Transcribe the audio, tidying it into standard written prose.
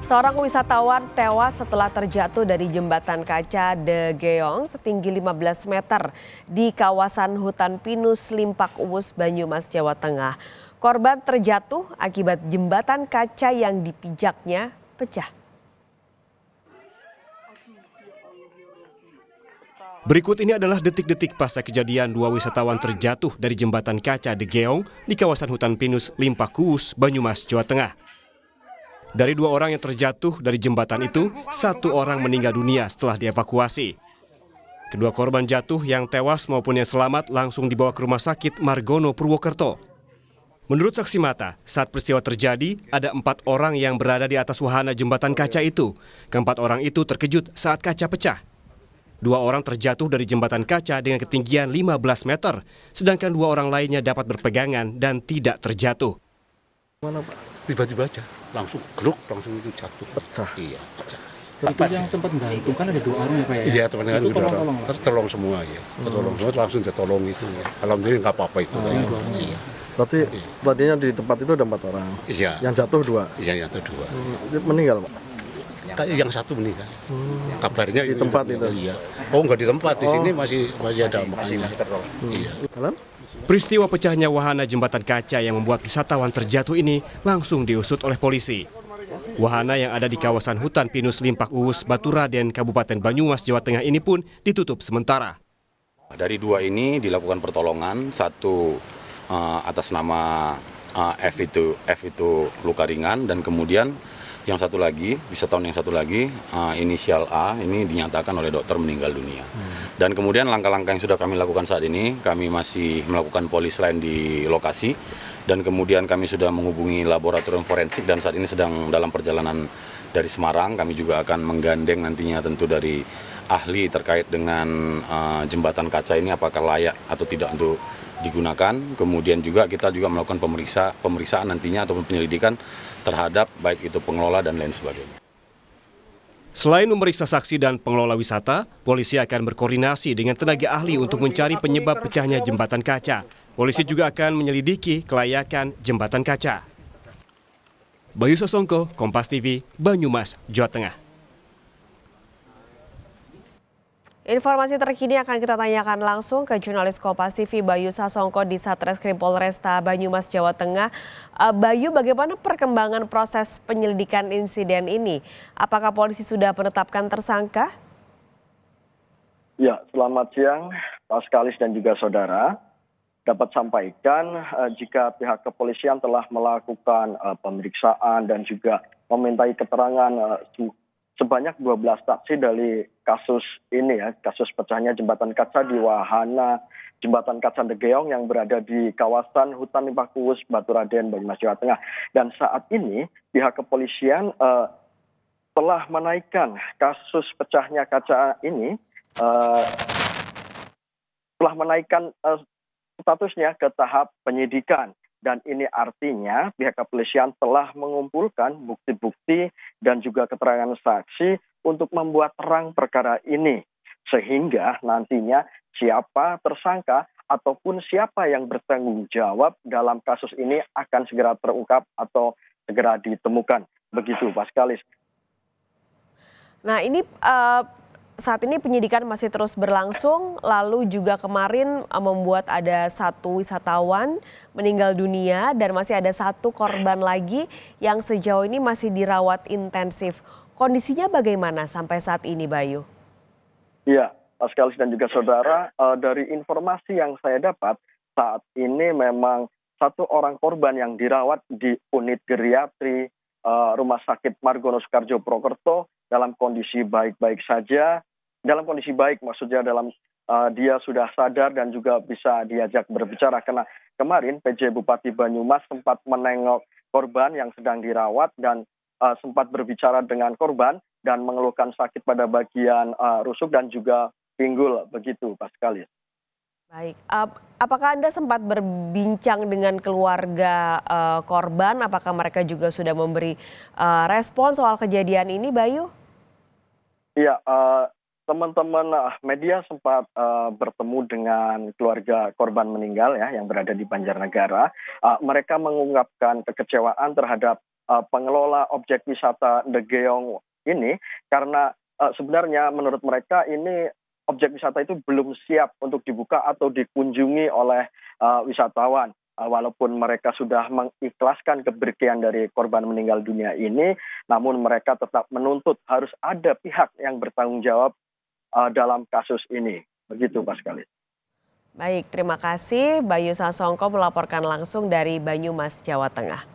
Seorang wisatawan tewas setelah terjatuh dari jembatan kaca De Geong setinggi 15 meter di kawasan hutan pinus Limpak Uwus, Banyumas, Jawa Tengah. Korban terjatuh akibat jembatan kaca yang dipijaknya pecah. Berikut ini adalah detik-detik pasca kejadian dua wisatawan terjatuh dari jembatan kaca De Geong di kawasan hutan pinus Limpak Uwus, Banyumas, Jawa Tengah. Dari dua orang yang terjatuh dari jembatan itu, satu orang meninggal dunia setelah dievakuasi. Kedua korban jatuh yang tewas maupun yang selamat langsung dibawa ke Rumah Sakit Margono, Purwokerto. Menurut saksi mata, saat peristiwa terjadi, ada 4 orang yang berada di atas wahana jembatan kaca itu. Keempat orang itu terkejut saat kaca pecah. 2 orang terjatuh dari jembatan kaca dengan ketinggian 15 meter, sedangkan 2 orang lainnya dapat berpegangan dan tidak terjatuh. Mana Pak? Tiba-tiba aja, langsung gluk, langsung itu jatuh. Pecah? Iya, pecah. Itu yang sempat gantung kan ada 2 orang ya Pak ya? Iya, teman-teman itu udah tolong tertolong semua ya. Tertolong semua, langsung tertolong itu. Ya. Alhamdulillah nggak apa-apa itu. Iya. Berarti tadinya di tempat itu ada 4 orang? Iya. Yang jatuh 2? Iya, yang itu 2. Meninggal Pak? Yang satu meninggal. Kabarnya di tempat itu? Iya. Oh, nggak di tempat, di sini masih ada makanya. Iya. Dalam? Peristiwa pecahnya wahana jembatan kaca yang membuat wisatawan terjatuh ini langsung diusut oleh polisi. Wahana yang ada di kawasan hutan pinus Limpak Uwus, Baturaden, Kabupaten Banyumas, Jawa Tengah ini pun ditutup sementara. Dari 2 ini dilakukan pertolongan, satu atas nama F itu luka ringan, dan kemudian yang satu lagi, wisatawan yang satu lagi, inisial A ini dinyatakan oleh dokter meninggal dunia. Dan kemudian langkah-langkah yang sudah kami lakukan saat ini, kami masih melakukan polis lain di lokasi, dan kemudian kami sudah menghubungi laboratorium forensik dan saat ini sedang dalam perjalanan dari Semarang. Kami juga akan menggandeng nantinya tentu dari ahli terkait dengan jembatan kaca ini apakah layak atau tidak untuk digunakan. Kemudian juga kita juga melakukan pemeriksaan nantinya ataupun penyelidikan terhadap baik itu pengelola dan lain sebagainya. Selain memeriksa saksi dan pengelola wisata, polisi akan berkoordinasi dengan tenaga ahli untuk mencari penyebab pecahnya jembatan kaca. Polisi juga akan menyelidiki kelayakan jembatan kaca. Bayu Sasongko, Kompas TV, Banyumas, Jawa Tengah. Informasi terkini akan kita tanyakan langsung ke jurnalis Kompas TV Bayu Sasongko di Satreskrim Polresta Banyumas, Jawa Tengah. Bayu, bagaimana perkembangan proses penyelidikan insiden ini? Apakah polisi sudah menetapkan tersangka? Ya, selamat siang Pak Skalis dan juga saudara. Dapat sampaikan jika pihak kepolisian telah melakukan pemeriksaan dan juga memintai keterangan sebanyak 12 saksi dari kasus ini ya, kasus pecahnya jembatan kaca di wahana jembatan kaca De Geong yang berada di kawasan hutan Limpak Uwus, Baturaden, Banyumas, Jawa Tengah. Dan saat ini pihak kepolisian telah menaikkan kasus pecahnya kaca ini, telah menaikkan statusnya ke tahap penyidikan. Dan ini artinya pihak kepolisian telah mengumpulkan bukti-bukti dan juga keterangan saksi untuk membuat terang perkara ini. Sehingga nantinya siapa tersangka ataupun siapa yang bertanggung jawab dalam kasus ini akan segera terungkap atau segera ditemukan. Begitu Pak Skalis. Nah ini saat ini penyidikan masih terus berlangsung, lalu juga kemarin membuat ada 1 wisatawan meninggal dunia dan masih ada 1 korban lagi yang sejauh ini masih dirawat intensif. Kondisinya bagaimana sampai saat ini, Bayu? Ya, Pak Skalis dan juga saudara, dari informasi yang saya dapat, saat ini memang 1 orang korban yang dirawat di unit geriatri Rumah Sakit Margono Soekarjo Purwokerto dalam kondisi baik-baik saja, dalam kondisi baik maksudnya dia sudah sadar dan juga bisa diajak berbicara karena kemarin PJ Bupati Banyumas sempat menengok korban yang sedang dirawat dan sempat berbicara dengan korban dan mengeluhkan sakit pada bagian rusuk dan juga pinggul, begitu Pak Skalis. Baik, apakah Anda sempat berbincang dengan keluarga korban? Apakah mereka juga sudah memberi respon soal kejadian ini, Bayu? Iya, teman-teman media sempat bertemu dengan keluarga korban meninggal ya yang berada di Banjarnegara. Mereka mengungkapkan kekecewaan terhadap pengelola objek wisata The Geong ini, karena sebenarnya menurut mereka ini objek wisata itu belum siap untuk dibuka atau dikunjungi oleh wisatawan. Walaupun mereka sudah mengikhlaskan kebergian dari korban meninggal dunia ini, namun mereka tetap menuntut harus ada pihak yang bertanggung jawab dalam kasus ini. Begitu, Pak sekali. Baik, terima kasih Bayu Sasongko melaporkan langsung dari Banyumas, Jawa Tengah.